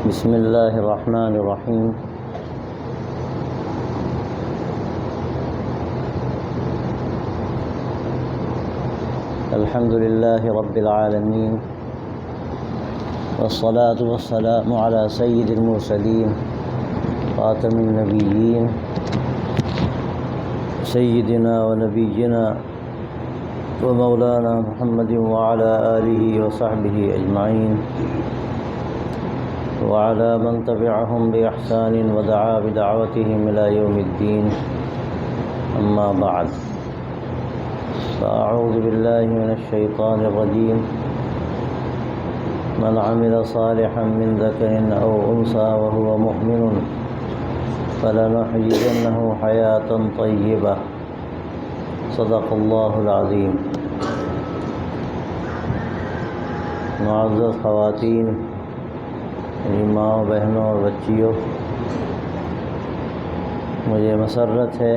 بسم اللہ الرحمن الرحیم۔ الحمد للہ رب العالمین، والصلاة والسلام علی سید المرسلین خاتم النبیین سیدنا و نبینا و مولانا محمد وعلی آلہ وصحبہ اجمعین وعلى من تبعهم بإحسان ودعا بدعوتهم إلى يوم الدين، أما بعد، فأعوذ بالله من الشيطان الرجيم. من عمل صالحا من ذكر أو أنثى وهو مؤمن فلنحيينه حياة طيبة، صدق الله العظيم. معزز خواتین، ماں بہنوں اور بچیوں، مجھے مسرت ہے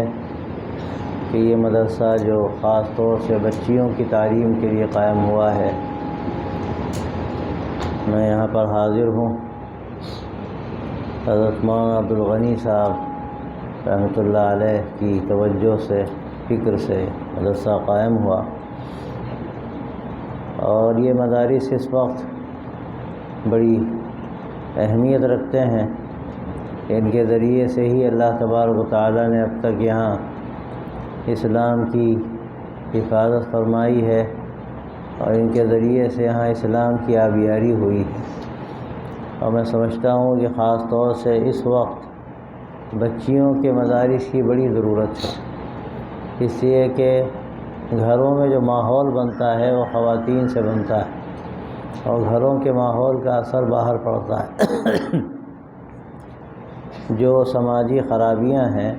کہ یہ مدرسہ جو خاص طور سے بچیوں کی تعلیم کے لیے قائم ہوا ہے، میں یہاں پر حاضر ہوں. حضرت مولانا عبدالغنی صاحب رحمۃ اللہ علیہ کی توجہ سے، فکر سے مدرسہ قائم ہوا، اور یہ مدارس اس وقت بڑی اہمیت رکھتے ہیں. ان کے ذریعے سے ہی اللہ تبارک و تعالیٰ نے اب تک یہاں اسلام کی حفاظت فرمائی ہے، اور ان کے ذریعے سے یہاں اسلام کی آبیاری ہوئی ہے. اور میں سمجھتا ہوں کہ خاص طور سے اس وقت بچیوں کے مدارس کی بڑی ضرورت ہے، اس لیے کہ گھروں میں جو ماحول بنتا ہے وہ خواتین سے بنتا ہے، اور گھروں کے ماحول کا اثر باہر پڑتا ہے. جو سماجی خرابیاں ہیں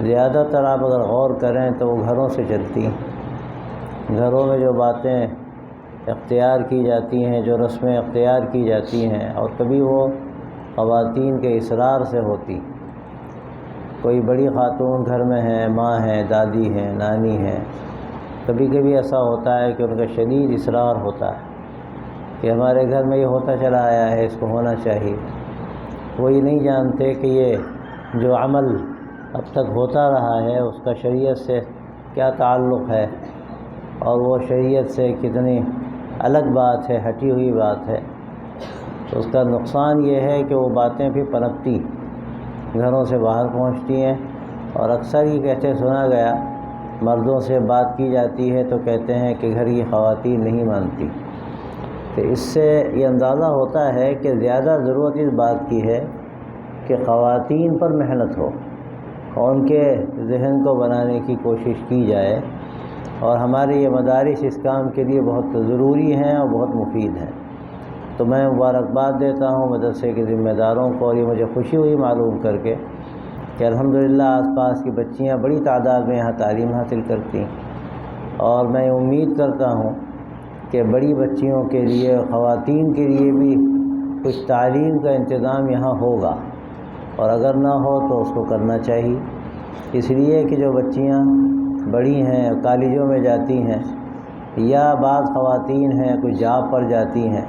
زیادہ تر آپ اگر غور کریں تو وہ گھروں سے چلتی ہیں. گھروں میں جو باتیں اختیار کی جاتی ہیں، جو رسمیں اختیار کی جاتی ہیں، اور کبھی وہ خواتین کے اصرار سے ہوتی. کوئی بڑی خاتون گھر میں ہے، ماں ہے، دادی ہے، نانی ہے، کبھی کبھی ایسا ہوتا ہے کہ ان کا شدید اصرار ہوتا ہے کہ ہمارے گھر میں یہ ہوتا چلا آیا ہے، اس کو ہونا چاہیے. وہ یہ نہیں جانتے کہ یہ جو عمل اب تک ہوتا رہا ہے اس کا شریعت سے کیا تعلق ہے، اور وہ شریعت سے کتنی الگ بات ہے، ہٹی ہوئی بات ہے. تو اس کا نقصان یہ ہے کہ وہ باتیں بھی پنپتی گھروں سے باہر پہنچتی ہیں. اور اکثر ہی کہتے سنا گیا، مردوں سے بات کی جاتی ہے تو کہتے ہیں کہ گھر کی خواتین نہیں مانتی. تو اس سے یہ اندازہ ہوتا ہے کہ زیادہ ضرورت اس بات کی ہے کہ خواتین پر محنت ہو اور ان کے ذہن کو بنانے کی کوشش کی جائے. اور ہمارے یہ مدارس اس کام کے لیے بہت ضروری ہیں اور بہت مفید ہیں. تو میں مبارکباد دیتا ہوں مدرسے کے ذمہ داروں کو، اور یہ مجھے خوشی ہوئی معلوم کر کے کہ الحمدللہ آس پاس کی بچیاں بڑی تعداد میں یہاں تعلیم حاصل کرتی ہیں. اور میں امید کرتا ہوں کہ بڑی بچیوں کے لیے، خواتین کے لیے بھی کچھ تعلیم کا انتظام یہاں ہوگا، اور اگر نہ ہو تو اس کو کرنا چاہیے. اس لیے کہ جو بچیاں بڑی ہیں، کالجوں میں جاتی ہیں، یا بعض خواتین ہیں کچھ جاب پر جاتی ہیں،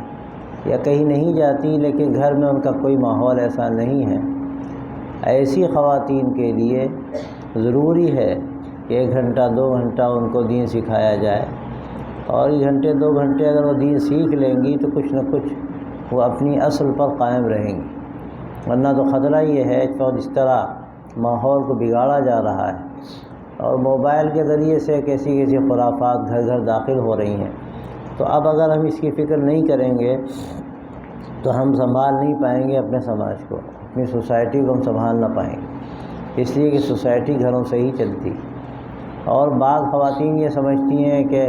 یا کہیں نہیں جاتی لیکن گھر میں ان کا کوئی ماحول ایسا نہیں ہے، ایسی خواتین کے لیے ضروری ہے کہ 1 گھنٹہ 2 گھنٹہ ان کو دین سکھایا جائے. اور 1 گھنٹے 2 گھنٹے اگر وہ دین سیکھ لیں گی تو کچھ نہ کچھ وہ اپنی اصل پر قائم رہیں گی. ورنہ تو خطرہ یہ ہے کہ جس طرح ماحول کو بگاڑا جا رہا ہے، اور موبائل کے ذریعے سے کیسی خرافات گھر گھر داخل ہو رہی ہیں. تو اب اگر ہم اس کی فکر نہیں کریں گے تو ہم سنبھال نہیں پائیں گے اپنے سماج کو، اپنی سوسائٹی کو ہم سنبھال نہ پائیں گے. اس لیے کہ سوسائٹی گھروں سے ہی چلتی. اور بعض خواتین یہ سمجھتی ہیں کہ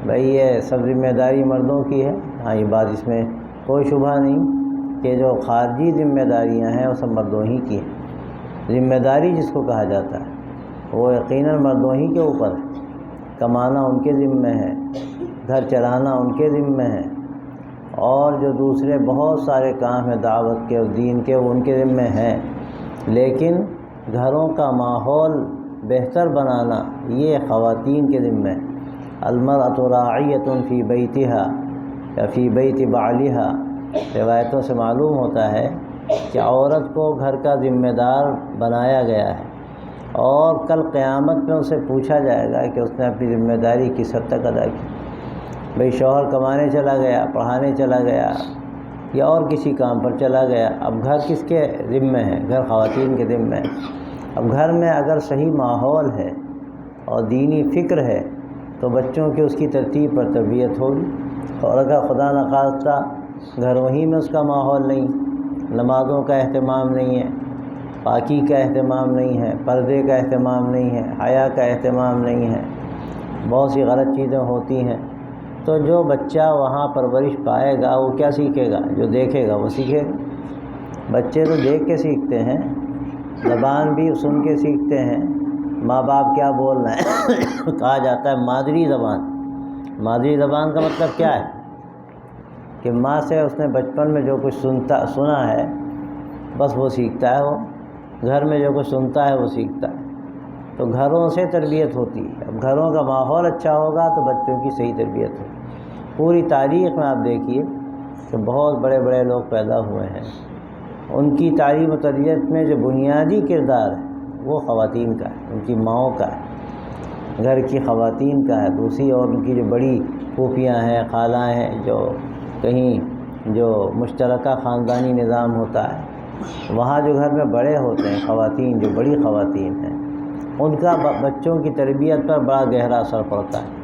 بھئی یہ سب ذمہ داری مردوں کی ہے. ہاں، یہ بات اس میں کوئی شبہ نہیں کہ جو خارجی ذمہ داریاں ہیں وہ سب مردوں ہی کی ہیں. ذمہ داری جس کو کہا جاتا ہے وہ یقیناً مردوں ہی کے اوپر ہے. کمانا ان کے ذمہ ہے، گھر چلانا ان کے ذمہ ہے، اور جو دوسرے بہت سارے کام ہیں دعوت کے اور دین کے وہ ان کے ذمہ ہیں. لیکن گھروں کا ماحول بہتر بنانا یہ خواتین کے ذمہ ہے. المرأة راعیة فی بیتها یا فی بیت بعلها روایتوں سے معلوم ہوتا ہے کہ عورت کو گھر کا ذمہ دار بنایا گیا ہے، اور کل قیامت میں اسے پوچھا جائے گا کہ اس نے اپنی ذمہ داری کس حد تک ادا کی۔ بھئی شوہر کمانے چلا گیا، پڑھانے چلا گیا، یا اور کسی کام پر چلا گیا، اب گھر کس کے ذمہ ہے؟ گھر خواتین کے ذمہ ہے۔ اب گھر میں اگر صحیح ماحول ہے اور دینی فکر ہے تو بچوں کی اس کی ترتیب پر تربیت ہوگی، اور اگر خدا نخواستہ گھر وہیں میں اس کا ماحول نہیں، نمازوں کا اہتمام نہیں ہے، پاکی کا اہتمام نہیں ہے، پردے کا اہتمام نہیں ہے، حیا کا اہتمام نہیں ہے، بہت سی غلط چیزیں ہوتی ہیں، تو جو بچہ وہاں پرورش پائے گا وہ کیا سیکھے گا؟ جو دیکھے گا وہ سیکھے گا۔ بچے تو دیکھ کے سیکھتے ہیں، زبان بھی سن کے سیکھتے ہیں، ماں باپ کیا بول رہے ہیں کہا جاتا ہے مادری زبان۔ مادری زبان کا مطلب کیا ہے؟ کہ ماں سے اس نے بچپن میں جو کچھ سنا ہے بس وہ سیکھتا ہے، وہ گھر میں جو کچھ سنتا ہے وہ سیکھتا ہے، تو گھروں سے تربیت ہوتی ہے۔ اب گھروں کا ماحول اچھا ہوگا تو بچوں کی صحیح تربیت ہوگی۔ پوری تاریخ میں آپ دیکھیے کہ بہت بڑے بڑے لوگ پیدا ہوئے ہیں، ان کی تعلیم و تربیت میں جو بنیادی کردار ہے وہ خواتین کا ہے، ان کی ماؤں کا ہے، گھر کی خواتین کا ہے۔ دوسری اور ان کی جو بڑی پھوپھیاں ہیں، خالہ ہیں، جو کہیں جو مشترکہ خاندانی نظام ہوتا ہے، وہاں جو گھر میں بڑے ہوتے ہیں خواتین، جو بڑی خواتین ہیں، ان کا بچوں کی تربیت پر بڑا گہرا اثر پڑتا ہے۔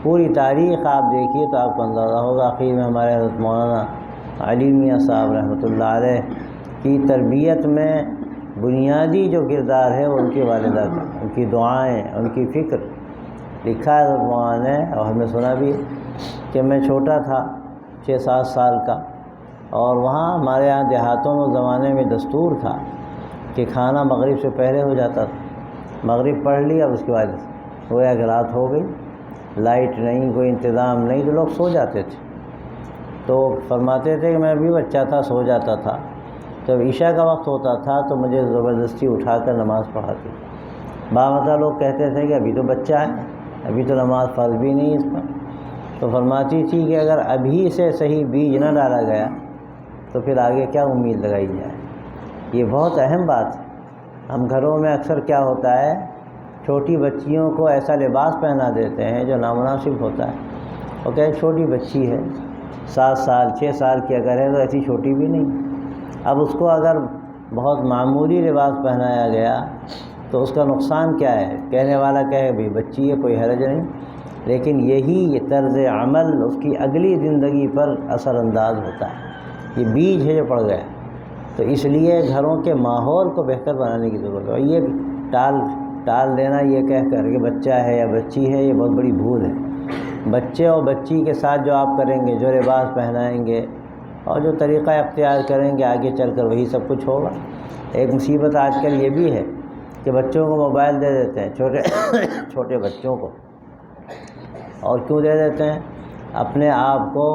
پوری تاریخ آپ دیکھیے تو آپ کو اندازہ ہوگا۔ آخر میں ہمارے حضرت مولانا علی میاں صاحب رحمۃ اللہ علیہ کی تربیت میں بنیادی جو کردار ہے وہ ان کی والدہ کا، ان کی دعائیں، ان کی فکر۔ لکھا ہے حضرت مولانا نے، اور ہم نے سنا بھی کہ میں چھوٹا تھا 6-7 سال کا، اور وہاں ہمارے یہاں دیہاتوں میں زمانے میں دستور تھا کہ کھانا مغرب سے پہلے ہو جاتا تھا۔ مغرب پڑھ لی، اب اس کے بعد گویا کہ رات ہو گئی، لائٹ نہیں، کوئی انتظام نہیں، تو لوگ سو جاتے تھے۔ تو فرماتے تھے کہ میں بھی بچہ تھا، سو جاتا تھا، جب عشاء کا وقت ہوتا تھا تو مجھے زبردستی اٹھا کر نماز پڑھاتی۔ بعض لوگ کہتے تھے کہ ابھی تو بچہ ہے، ابھی تو نماز فرض بھی نہیں اس پر، تو فرماتی تھی کہ اگر ابھی سے صحیح بیج نہ ڈالا گیا تو پھر آگے کیا امید لگائی جائے۔ یہ بہت اہم بات ہے۔ ہم گھروں میں اکثر کیا ہوتا ہے، چھوٹی بچیوں کو ایسا لباس پہنا دیتے ہیں جو نامناسب ہوتا ہے، اور کہ چھوٹی بچی ہے، 7 سال 6 سال کی اگر ہے تو ایسی چھوٹی بھی نہیں۔ اب اس کو اگر بہت معمولی لباس پہنایا گیا تو اس کا نقصان کیا ہے؟ کہنے والا کہے بھئی بچی ہے، کوئی حرج نہیں، لیکن یہی طرز عمل اس کی اگلی زندگی پر اثر انداز ہوتا ہے۔ یہ بیج ہے جو پڑ گیا، تو اس لیے گھروں کے ماحول کو بہتر بنانے کی ضرورت ہے۔ یہ ٹال دینا یہ کہہ کر کہ بچہ ہے یا بچی ہے، یہ بہت بڑی بھول ہے۔ بچے اور بچی کے ساتھ جو آپ کریں گے، جو لباس پہنائیں گے اور جو طریقہ اختیار کریں گے، آگے چل کر وہی سب کچھ ہوگا۔ ایک مصیبت آج کل یہ بھی ہے کہ بچوں کو موبائل دے دیتے ہیں، چھوٹے بچوں کو، اور کیوں دے دیتے ہیں؟ اپنے آپ کو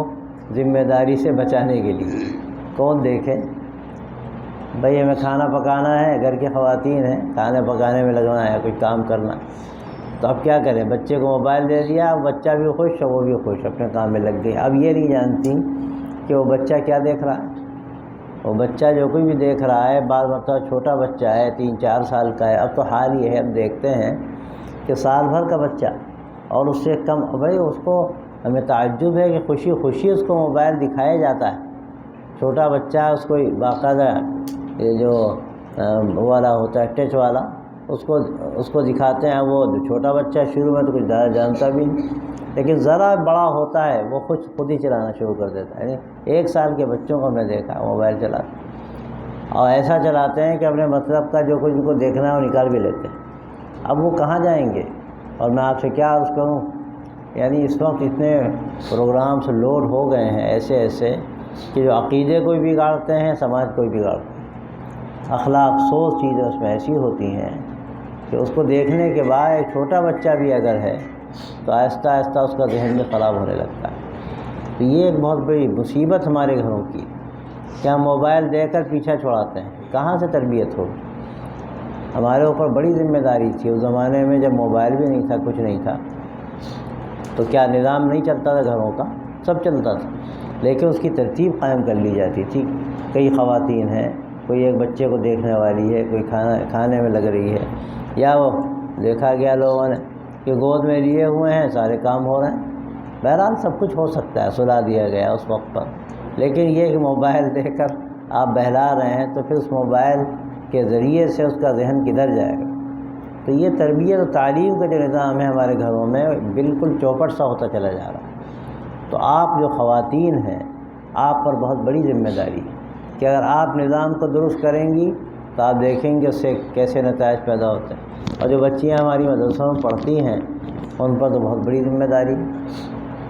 ذمہ داری سے بچانے کے لیے۔ کون دیکھے؟ بھئی ہمیں کھانا پکانا ہے، گھر کی خواتین ہیں، کھانے پکانے میں لگنا ہے، کچھ کام کرنا ہے، تو اب کیا کریں؟ بچے کو موبائل دے دیا، اب بچہ بھی خوش اور وہ بھی خوش، اپنے کام میں لگ گئی۔ اب یہ نہیں جانتی کہ وہ بچہ کیا دیکھ رہا ہے۔ وہ بچہ جو کوئی بھی دیکھ رہا ہے، بعض مرتبہ چھوٹا بچہ ہے، 3-4 سال کا ہے، اب تو حال یہ ہے، ہم دیکھتے ہیں کہ سال بھر کا بچہ اور اس سے کم، بھائی اس کو ہمیں تعجب ہے کہ خوشی خوشی اس کو موبائل دکھایا جاتا ہے۔ چھوٹا بچہ اس کو باقاعدہ یہ جو والا ہوتا ہے ٹچ والا، اس کو دکھاتے ہیں۔ وہ چھوٹا بچہ شروع میں تو کچھ زیادہ جانتا بھی نہیں، لیکن ذرا بڑا ہوتا ہے وہ خود ہی چلانا شروع کر دیتا ہے۔ 1 سال کے بچوں کو ہم نے دیکھا موبائل چلاتے، اور ایسا چلاتے ہیں کہ اپنے مطلب کا جو کچھ ان کو دیکھنا ہے وہ نکال بھی لیتے ہیں۔ اب وہ کہاں جائیں گے؟ اور میں آپ سے کیا عرض کروں، یعنی اس وقت اتنے پروگرامس لوڈ ہو گئے ہیں ایسے کہ جو عقیدے کو بھی بگاڑتے ہیں، سماج کو بھی بگاڑتے ہیں۔ اخلاق سوچ چیزیں اس میں ایسی ہوتی ہیں کہ اس کو دیکھنے کے بعد ایک چھوٹا بچہ بھی اگر ہے تو آہستہ آہستہ اس کا ذہن بھی خراب ہونے لگتا ہے۔ تو یہ ایک بہت بڑی مصیبت ہمارے گھروں کی کہ ہم موبائل دے کر پیچھا چھڑاتے ہیں۔ کہاں سے تربیت ہوگی؟ ہمارے اوپر بڑی ذمہ داری تھی اس زمانے میں، جب موبائل بھی نہیں تھا، کچھ نہیں تھا، تو کیا نظام نہیں چلتا تھا گھروں کا؟ سب چلتا تھا۔ لیکن اس کی ترتیب قائم کر لی جاتی تھی۔ کئی خواتین ہیں، کوئی ایک بچے کو دیکھنے والی ہے، کوئی کھانے میں لگ رہی ہے، یا وہ دیکھا گیا لوگوں نے کہ گود میں لیے ہوئے ہیں، سارے کام ہو رہے ہیں۔ بہرحال سب کچھ ہو سکتا ہے، سلا دیا گیا اس وقت پر، لیکن یہ کہ موبائل دے کر آپ بہلا رہے ہیں تو پھر اس موبائل کے ذریعے سے اس کا ذہن کدھر جائے گا؟ تو یہ تربیت و تعلیم کا جو نظام ہے ہمارے گھروں میں بالکل چوپٹ سا ہوتا چلا جا رہا ہے۔ تو آپ جو خواتین ہیں، آپ پر بہت بڑی ذمہ داری ہے کہ اگر آپ نظام کو درست کریں گی تو آپ دیکھیں گے اس سے کیسے نتائج پیدا ہوتے ہیں۔ اور جو بچیاں ہماری مدرسوں میں پڑھتی ہیں ان پر تو بہت بڑی ذمہ داری۔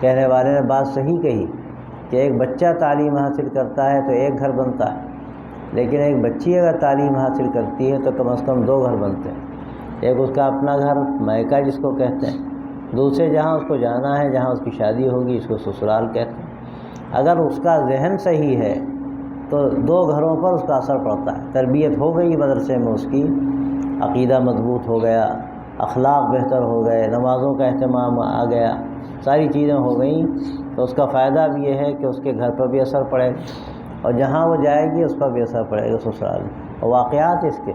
کہنے والے نے بات صحیح کہی کہ ایک بچہ تعلیم حاصل کرتا ہے تو ایک گھر بنتا ہے، لیکن ایک بچی اگر تعلیم حاصل کرتی ہے تو کم از کم 2 گھر بنتے ہیں۔ ایک اس کا اپنا گھر میکہ جس کو کہتے ہیں، دوسرے جہاں اس کو جانا ہے، جہاں اس کی شادی ہوگی، اس کو سسرال کہتے ہیں۔ اگر اس کا ذہن صحیح ہے تو 2 گھروں پر اس کا اثر پڑتا ہے۔ تربیت ہو گئی مدرسے میں، اس کی عقیدہ مضبوط ہو گیا، اخلاق بہتر ہو گئے، نمازوں کا اہتمام آ گیا، ساری چیزیں ہو گئیں، تو اس کا فائدہ بھی یہ ہے کہ اس کے گھر پر بھی اثر پڑے گا اور جہاں وہ جائے گی اس پر بھی اثر پڑے گا سسرال میں۔ اور واقعات اس کے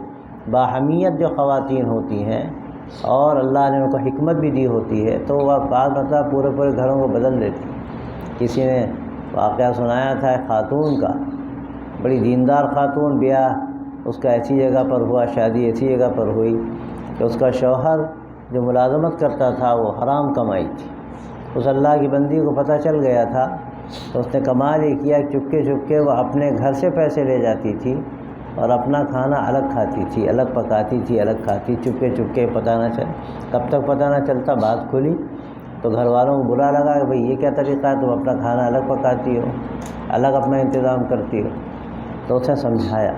باہمیت جو خواتین ہوتی ہیں اور اللہ نے ان کو حکمت بھی دی ہوتی ہے تو وہ بعض مطلب پورے گھروں کو بدل دیتی۔ کسی نے واقعہ سنایا تھا ایک خاتون کا، بڑی دیندار خاتون، بیاہ اس کا ایسی جگہ پر ہوا، شادی ایسی جگہ پر ہوئی کہ اس کا شوہر جو ملازمت کرتا تھا وہ حرام کمائی تھی۔ اس اللہ کی بندی کو پتہ چل گیا تھا تو اس نے کمال یہ کیا کہ چپکے وہ اپنے گھر سے پیسے لے جاتی تھی اور اپنا کھانا الگ کھاتی تھی، الگ پکاتی تھی، الگ کھاتی، چپکے پتہ نہ چلے۔ کب تک پتہ نہ چلتا، بات کھلی تو گھر والوں کو برا لگا کہ بھئی یہ کیا طریقہ ہے، تم اپنا کھانا الگ پکاتی ہو، الگ اپنا انتظام کرتی ہو۔ تو اس نے سمجھایا،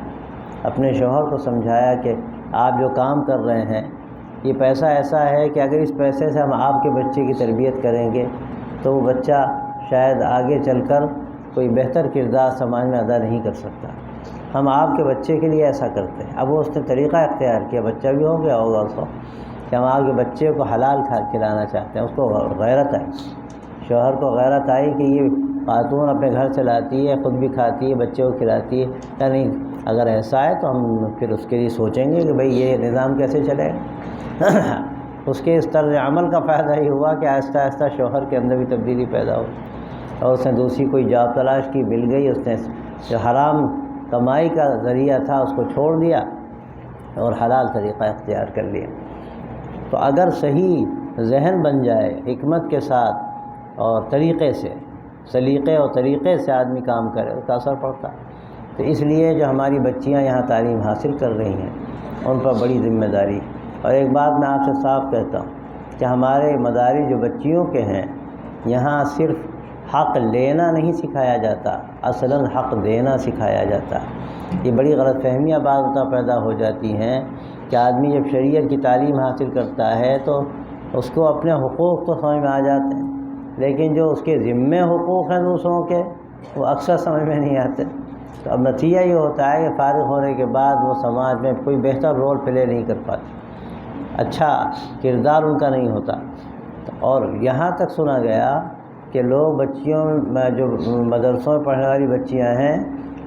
اپنے شوہر کو سمجھایا کہ آپ جو کام کر رہے ہیں یہ پیسہ ایسا ہے کہ اگر اس پیسے سے ہم آپ کے بچے کی تربیت کریں گے تو وہ بچہ شاید آگے چل کر کوئی بہتر کردار سماج میں ادا نہیں کر سکتا۔ ہم آپ کے بچے کے لیے ایسا کرتے ہیں۔ اب وہ اس نے طریقہ اختیار کیا، بچہ بھی ہو گیا ہوگا اس وقت، کہ ہم آپ کے بچے کو حلال کھلانا چاہتے ہیں۔ اس کو غیرت آئی، شوہر کو غیرت آئی کہ یہ خاتون اپنے گھر سے لاتی ہے، خود بھی کھاتی ہے، بچے کو کھلاتی ہے، یعنی اگر ایسا ہے تو ہم پھر اس کے لیے سوچیں گے کہ بھئی یہ نظام کیسے چلے گا۔ اس کے اس طرز عمل کا فائدہ یہ ہوا کہ آہستہ آہستہ شوہر کے اندر بھی تبدیلی پیدا ہو اور اس نے دوسری کوئی جاب تلاش کی، مل گئی، اس نے جو حرام کمائی کا ذریعہ تھا اس کو چھوڑ دیا اور حلال طریقہ اختیار کر لیا۔ تو اگر صحیح ذہن بن جائے حکمت کے ساتھ اور طریقے سے، سلیقے اور طریقے سے آدمی کام کرے، اس کا اثر پڑتا ہے۔ تو اس لیے جو ہماری بچیاں یہاں تعلیم حاصل کر رہی ہیں ان پر بڑی ذمہ داری۔ اور ایک بات میں آپ سے صاف کہتا ہوں کہ ہمارے مدارس جو بچیوں کے ہیں یہاں صرف حق لینا نہیں سکھایا جاتا، اصلاً حق دینا سکھایا جاتا ہے۔ یہ بڑی غلط فہمیاں بعض اوقات پیدا ہو جاتی ہیں کہ آدمی جب شریعت کی تعلیم حاصل کرتا ہے تو اس کو اپنے حقوق تو سمجھ میں آ جاتے ہیں، لیکن جو اس کے ذمے حقوق ہیں دوسروں کے وہ اکثر سمجھ میں نہیں آتے۔ تو اب نتیجہ یہ ہوتا ہے کہ فارغ ہونے کے بعد وہ سماج میں کوئی بہتر رول پلے نہیں کر پاتے، اچھا کردار ان کا نہیں ہوتا۔ اور یہاں تک سنا گیا کہ لوگ بچیوں میں جو مدرسوں میں پڑھنے والی بچیاں ہیں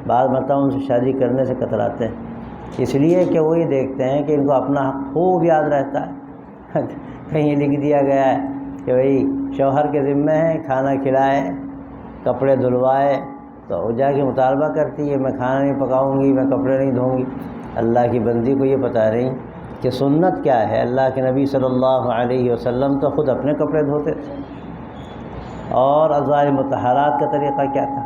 بعض مرتبہ ان سے شادی کرنے سے کتراتے ہیں، اس لیے کہ وہ یہ دیکھتے ہیں کہ ان کو اپنا حق خوب یاد رہتا ہے۔ کہیں لکھ دیا گیا ہے کہ بھئی شوہر کے ذمہ ہے کھانا کھلائے، کپڑے دھلوائے، تو وہ جا کے مطالبہ کرتی ہے میں کھانا نہیں پکاؤں گی، میں کپڑے نہیں دھوؤں گی۔ اللہ کی بندی کو یہ بتا رہی کہ سنت کیا ہے۔ اللہ کے نبی صلی اللہ علیہ وسلم تو خود اپنے کپڑے دھوتے تھے، اور ازواج مطہرات کا طریقہ کیا تھا۔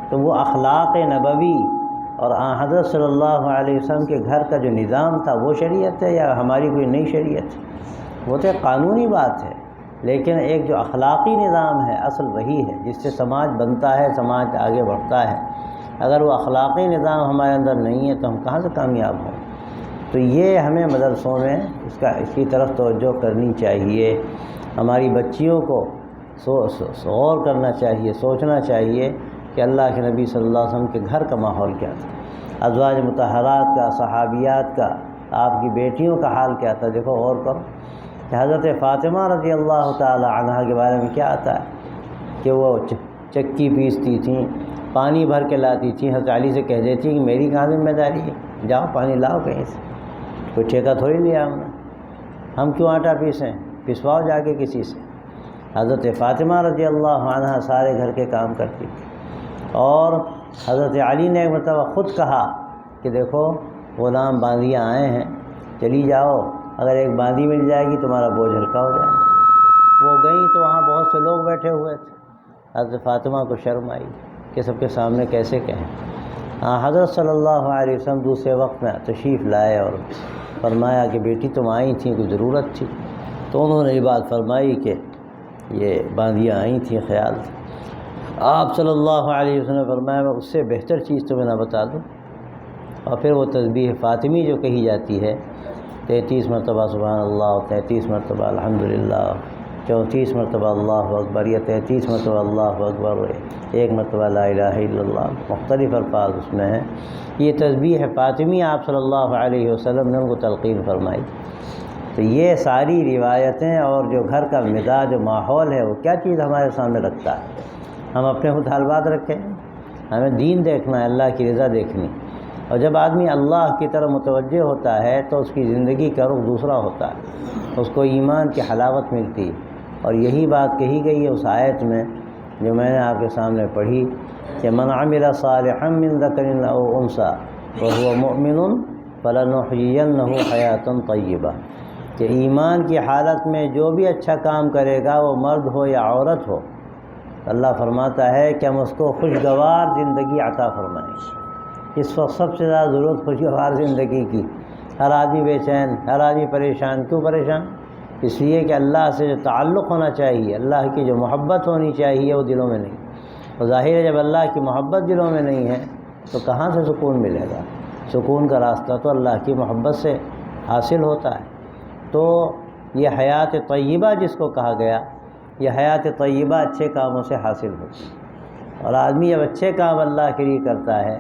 تو وہ اخلاق نبوی اور حضرت صلی اللہ علیہ وسلم کے گھر کا جو نظام تھا وہ شریعت ہے یا ہماری کوئی نئی شریعت ہے؟ وہ تو ایک قانونی بات ہے، لیکن ایک جو اخلاقی نظام ہے اصل وہی ہے جس سے سماج بنتا ہے، سماج آگے بڑھتا ہے۔ اگر وہ اخلاقی نظام ہمارے اندر نہیں ہے تو ہم کہاں سے کامیاب ہوں؟ تو یہ ہمیں مدرسوں میں اس کی طرف توجہ کرنی چاہیے۔ ہماری بچیوں کو غور کرنا چاہیے، سوچنا چاہیے کہ اللہ کے نبی صلی اللہ علیہ وسلم کے گھر کا ماحول کیا تھا، ازواج مطہرات کا، صحابیات کا، آپ کی بیٹیوں کا حال کیا تھا۔ دیکھو غور کرو کہ حضرت فاطمہ رضی اللہ تعالی عنہا کے بارے میں کیا آتا ہے کہ وہ چکی پیستی تھیں، پانی بھر کے لاتی تھیں، حضرت علی سے کہہ دیتی کہ میری کہاں ذمہ داری ہے، جاؤ پانی لاؤ کہیں سے، کوئی ٹھیکہ تھوڑی لیا ہم کیوں آٹا پیسیں، پسواؤ جا کے کسی سے۔ حضرت فاطمہ رضی اللہ عنہ سارے گھر کے کام کرتی تھی، اور حضرت علی نے ایک مرتبہ خود کہا کہ دیکھو غلام باندیاں آئے ہیں، چلی جاؤ، اگر ایک باندی مل جائے گی تمہارا بوجھ ہلکا ہو جائے گا۔ وہ گئیں تو وہاں بہت سے لوگ بیٹھے ہوئے تھے، حضرت فاطمہ کو شرم آئی کہ سب کے سامنے کیسے کہیں۔ حضرت صلی اللہ علیہ وسلم دوسرے وقت میں تشریف لائے اور فرمایا کہ بیٹی تم آئی تھیں، کوئی ضرورت تھی؟ تو انہوں نے یہ بات فرمائی کہ یہ باندیاں آئی تھیں، خیال تھا۔ آپ صلی اللہ علیہ وسلم نے فرمایا میں اس سے بہتر چیز تمہیں نہ بتا دوں؟ اور پھر وہ تسبیح فاطمی جو کہی جاتی ہے 33 مرتبہ سبحان اللہ، 33 مرتبہ الحمدللہ، 34 مرتبہ اللہ اکبر، یا 33 مرتبہ اللہ اکبر، ایک مرتبہ لا الہ الا اللہ، مختلف الفاظ اس میں ہیں۔ یہ تسبیح فاطمی آپ صلی اللہ علیہ وسلم نے ان کو تلقین فرمائی۔ تو یہ ساری روایتیں اور جو گھر کا مزاج و ماحول ہے وہ کیا چیز ہمارے سامنے رکھتا ہے؟ ہم اپنے مطالبات رکھیں، ہمیں دین دیکھنا ہے، اللہ کی رضا دیکھنی۔ اور جب آدمی اللہ کی طرف متوجہ ہوتا ہے تو اس کی زندگی کا رخ دوسرا ہوتا ہے، اس کو ایمان کی حلاوت ملتی ہے۔ اور یہی بات کہی گئی ہے اس آیت میں جو میں نے آپ کے سامنے پڑھی کہ من عمل صالحا من ذکر او انثی وهو مؤمن فلنحیینہ حیاتا طیبہ، کہ ایمان کی حالت میں جو بھی اچھا کام کرے گا وہ مرد ہو یا عورت ہو، اللہ فرماتا ہے کہ ہم اس کو خوشگوار زندگی عطا فرمائیں گے۔ اس وقت سب سے زیادہ ضرورت خوشگوار زندگی کی۔ ہر آدمی بے چین، ہر آدمی پریشان۔ کیوں پریشان؟ اس لیے کہ اللہ سے جو تعلق ہونا چاہیے، اللہ کی جو محبت ہونی چاہیے وہ دلوں میں نہیں۔ اور ظاہر ہے جب اللہ کی محبت دلوں میں نہیں ہے تو کہاں سے سکون ملے گا؟ سکون کا راستہ تو اللہ کی محبت سے حاصل ہوتا ہے۔ تو یہ حیات طیبہ جس کو کہا گیا، یہ حیات طیبہ اچھے کاموں سے حاصل ہوتی ہے۔ اور آدمی جب اچھے کام اللہ کے لیے کرتا ہے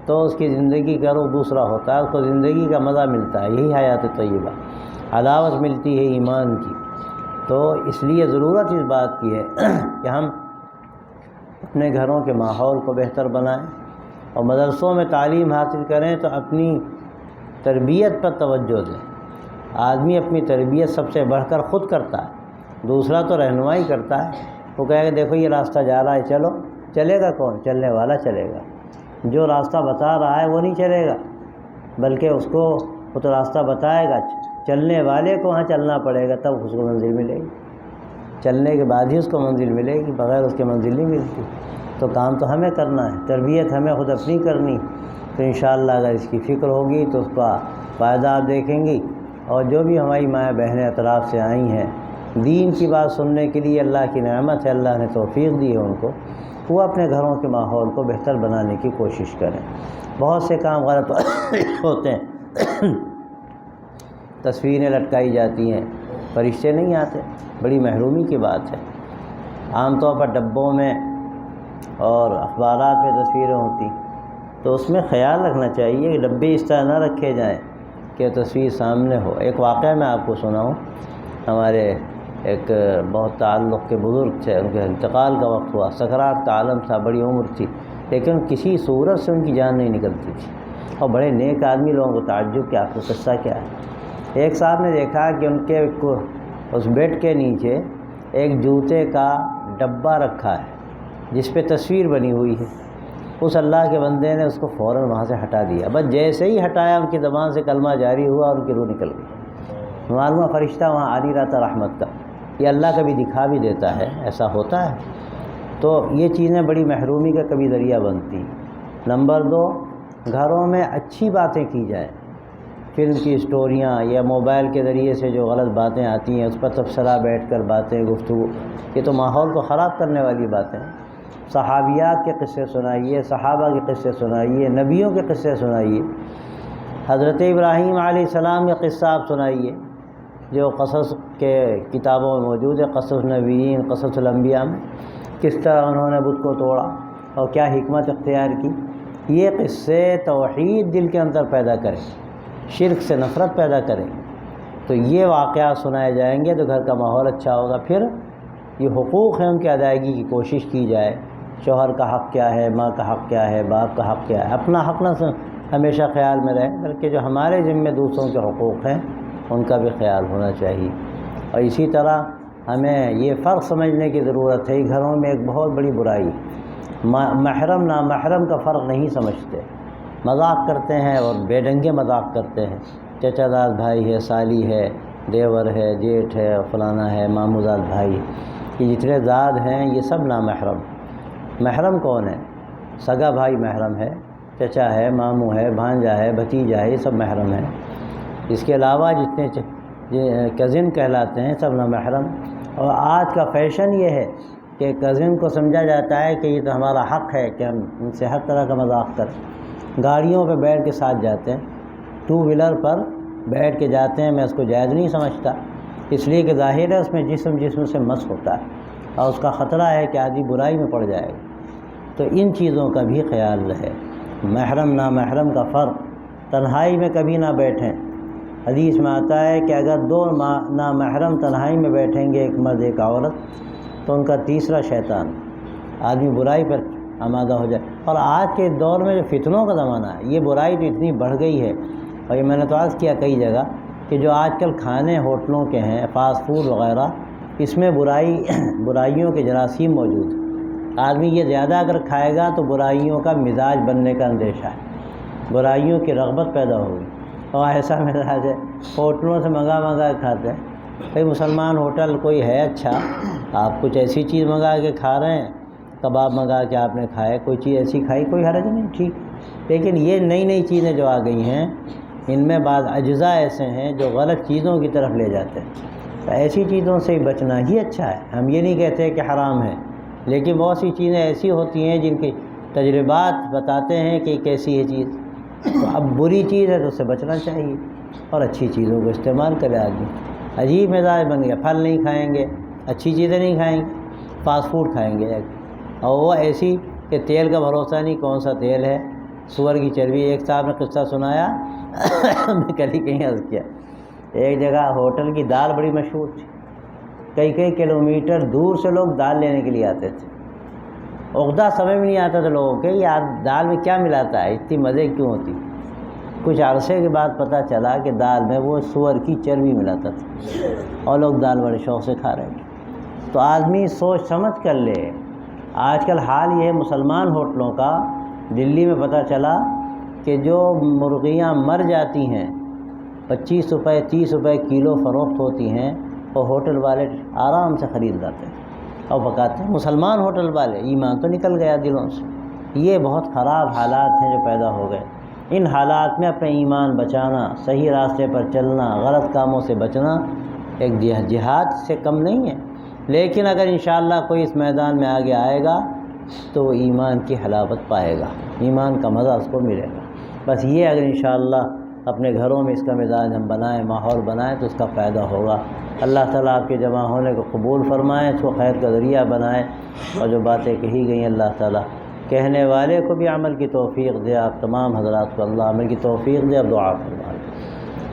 تو اس کی زندگی کا رخ دوسرا ہوتا ہے، اس کو زندگی کا مزہ ملتا ہے، یہی حیات طیبہ، حلاوت ملتی ہے ایمان کی۔ تو اس لیے ضرورت اس بات کی ہے کہ ہم اپنے گھروں کے ماحول کو بہتر بنائیں، اور مدرسوں میں تعلیم حاصل کریں تو اپنی تربیت پر توجہ دیں۔ آدمی اپنی تربیت سب سے بڑھ کر خود کرتا ہے، دوسرا تو رہنمائی کرتا ہے۔ وہ کہے گا دیکھو یہ راستہ جا رہا ہے، چلو، چلے گا کون؟ چلنے والا چلے گا۔ جو راستہ بتا رہا ہے وہ نہیں چلے گا، بلکہ اس کو وہ تو راستہ بتائے گا، چلنے والے کو وہاں چلنا پڑے گا، تب اس کو منزل ملے گی۔ چلنے کے بعد ہی اس کو منزل ملے گی، بغیر اس کے منزل نہیں ملتی۔ تو کام تو ہمیں کرنا ہے، تربیت ہمیں خود اپنی کرنی۔ تو انشاءاللہ اگر اس کی فکر ہوگی تو اس کا فائدہ آپ دیکھیں گی۔ اور جو بھی ہماری مائیں بہنیں اطراف سے آئی ہیں دین کی بات سننے کے لیے، اللہ کی نعمت ہے، اللہ نے توفیق دی ہے ان کو، وہ اپنے گھروں کے ماحول کو بہتر بنانے کی کوشش کریں۔ بہت سے کام غلط ہوتے ہیں، تصویریں لٹکائی جاتی ہیں، فرشتے نہیں آتے، بڑی محرومی کی بات ہے۔ عام طور پر ڈبوں میں اور اخبارات میں تصویریں ہوتی، تو اس میں خیال رکھنا چاہیے کہ ڈبے اس طرح نہ رکھے جائیں کہ تصویر سامنے ہو۔ ایک واقعہ میں آپ کو سناؤں، ہمارے ایک بہت تعلق کے بزرگ تھے، ان کے انتقال کا وقت ہوا، سکرات کا عالم تھا، بڑی عمر تھی، لیکن کسی صورت سے ان کی جان نہیں نکلتی تھی، اور بڑے نیک آدمی، لوگوں کو تعجب کہ آپ کا قصہ کیا ہے۔ ایک صاحب نے دیکھا کہ ان کے اس بیڈ کے نیچے ایک جوتے کا ڈبہ رکھا ہے جس پہ تصویر بنی ہوئی ہے۔ اس اللہ کے بندے نے اس کو فوراً وہاں سے ہٹا دیا، بس جیسے ہی ہٹایا ان کی زبان سے کلمہ جاری ہوا اور ان کی روح نکل گئی۔ معلوم فرشتہ وہاں آ نہیں رہا تھا رحمت کا، یہ اللہ کبھی دکھا بھی دیتا ہے، ایسا ہوتا ہے۔ تو یہ چیزیں بڑی محرومی کا کبھی ذریعہ بنتی۔ نمبر 2، گھروں میں اچھی باتیں کی جائیں، فلم کی سٹوریاں یا موبائل کے ذریعے سے جو غلط باتیں آتی ہیں اس پر تبصرہ بیٹھ کر باتیں، گفتگو، یہ تو ماحول کو خراب کرنے والی باتیں ہیں۔ صحابیات کے قصے سنائیے، صحابہ کے قصے سنائیے، نبیوں کے قصے سنائیے۔ حضرت ابراہیم علیہ السلام کا قصہ آپ سنائیے جو قصص کے کتابوں میں موجود ہے، قصص النبیین، قصص الانبیاء میں، کس طرح انہوں نے بت کو توڑا اور کیا حکمت اختیار کی۔ یہ قصے توحید دل کے اندر پیدا کریں، شرک سے نفرت پیدا کریں، تو یہ واقعات سنائے جائیں گے تو گھر کا ماحول اچھا ہوگا۔ پھر یہ حقوق ہیں ان کی ادائیگی کی کوشش کی جائے، شوہر کا حق کیا ہے، ماں کا حق کیا ہے، باپ کا حق کیا ہے، اپنا حق نہ ہمیشہ خیال میں رہے، بلکہ جو ہمارے ذمے دوسروں کے حقوق ہیں ان کا بھی خیال ہونا چاہیے۔ اور اسی طرح ہمیں یہ فرق سمجھنے کی ضرورت ہے، گھروں میں ایک بہت بڑی برائی، محرم نامحرم کا فرق نہیں سمجھتے، مذاق کرتے ہیں اور بے ڈنگے مذاق کرتے ہیں، چچا داد بھائی ہے، سالی ہے، دیور ہے، جیٹھ ہے، فلانا ہے، ماموں زاد بھائی، یہ جتنے زاد ہیں یہ سب نامحرم۔ محرم کون ہے؟ سگا بھائی محرم ہے، چچا ہے، ماموں ہے، بھانجا ہے، بھتیجا ہے، یہ سب محرم ہیں۔ اس کے علاوہ جتنے کزن کہلاتے ہیں سب نامحرم۔ اور آج کا فیشن یہ ہے کہ کزن کو سمجھا جاتا ہے کہ یہ تو ہمارا حق ہے کہ ہم ان سے ہر طرح کا مذاق کریں، گاڑیوں پہ بیٹھ کے ساتھ جاتے ہیں، ٹو ویلر پر بیٹھ کے جاتے ہیں، میں اس کو جائز نہیں سمجھتا، اس لیے کہ ظاہر ہے اس میں جسم سے مس ہوتا ہے اور اس کا خطرہ ہے کہ آدمی برائی میں پڑ جائے گا، تو ان چیزوں کا بھی خیال رہے۔ محرم نامحرم کا فرق، تنہائی میں کبھی نہ بیٹھیں، حدیث میں آتا ہے کہ اگر دو نامحرم تنہائی میں بیٹھیں گے، ایک مرد ایک عورت، تو ان کا تیسرا شیطان، آدمی برائی پر آمادہ ہو جائے۔ اور آج کے دور میں جو فتنوں کا زمانہ ہے، یہ برائی تو اتنی بڑھ گئی ہے، اور یہ میں نے تو عرض کیا کئی جگہ کہ جو آج کل کھانے ہوٹلوں کے ہیں، فاسٹ فوڈ وغیرہ، اس میں برائیوں کے جراثیم موجود ہیں۔ آدمی یہ زیادہ اگر کھائے گا تو برائیوں کا مزاج بننے کا اندیشہ ہے، برائیوں کی رغبت پیدا ہوگی، اور ایسا مزاج ہے ہوٹلوں سے منگا کے کھاتے ہیں۔ بھئی مسلمان ہوٹل کوئی ہے اچھا، آپ کچھ ایسی چیز منگا کے کھا رہے ہیں، کباب منگا کے آپ نے کھائے، کوئی چیز ایسی کھائی، کوئی حرج نہیں، ٹھیک، لیکن یہ نئی چیزیں جو آ گئی ہیں ان میں بعض اجزاء ایسے ہیں جو غلط چیزوں کی طرف لے جاتے ہیں، تو ایسی چیزوں سے بچنا ہی اچھا ہے۔ ہم یہ نہیں کہتے کہ حرام ہے، لیکن بہت سی چیزیں ایسی ہوتی ہیں جن کی تجربات بتاتے ہیں کہ کیسی ہے چیز، تو اب بری چیز ہے تو اس سے بچنا چاہیے اور اچھی چیزوں کو استعمال کرے آدمی۔ عجیب مزاج بن گیا، پھل نہیں کھائیں گے، اچھی چیزیں نہیں کھائیں گے، فاسٹ فوڈ کھائیں گے، اور وہ ایسی کہ تیل کا بھروسہ نہیں کون سا تیل ہے، سور کی چربی۔ ایک صاحب نے قصہ سنایا، میں کل ہی کہیں عرض کیا، ایک جگہ ہوٹل کی دال بڑی مشہور تھی، کئی کلومیٹر دور سے لوگ دال لینے کے لیے آتے تھے، عقدہ سمجھ میں نہیں آتا تھا لوگوں کے یار دال میں کیا ملاتا ہے، اتنی مزے کیوں ہوتی۔ کچھ عرصے کے بعد پتہ چلا کہ دال میں وہ سور کی چربی ملاتا تھا، اور لوگ دال بڑے شوق سے کھا رہے تھے۔ تو آدمی سوچ سمجھ کر لے۔ آج کل حال یہ ہے مسلمان ہوٹلوں کا، دلی میں پتہ چلا کہ جو مرغیاں مر جاتی ہیں 25 روپے 30 روپے کلو فروخت ہوتی ہیں، وہ ہوٹل والے آرام سے خرید لاتے ہیں اور پکاتے ہیں، مسلمان ہوٹل والے۔ ایمان تو نکل گیا دلوں سے۔ یہ بہت خراب حالات ہیں جو پیدا ہو گئے۔ ان حالات میں اپنے ایمان بچانا، صحیح راستے پر چلنا، غلط کاموں سے بچنا ایک جہاد سے کم نہیں ہے، لیکن اگر انشاءاللہ کوئی اس میدان میں آگے آئے گا تو وہ ایمان کی حلاوت پائے گا، ایمان کا مزہ اس کو ملے گا۔ بس یہ اگر انشاءاللہ اپنے گھروں میں اس کا مزاج ہم بنائیں، ماحول بنائیں، تو اس کا فائدہ ہوگا۔ اللہ تعالیٰ آپ کے جمع ہونے کو قبول فرمائیں، اس کو خیر کا ذریعہ بنائیں، اور جو باتیں کہی گئیں اللہ تعالیٰ کہنے والے کو بھی عمل کی توفیق دے، آپ تمام حضرات کو اللہ عمل کی توفیق دے، اب دعا فرمائیں۔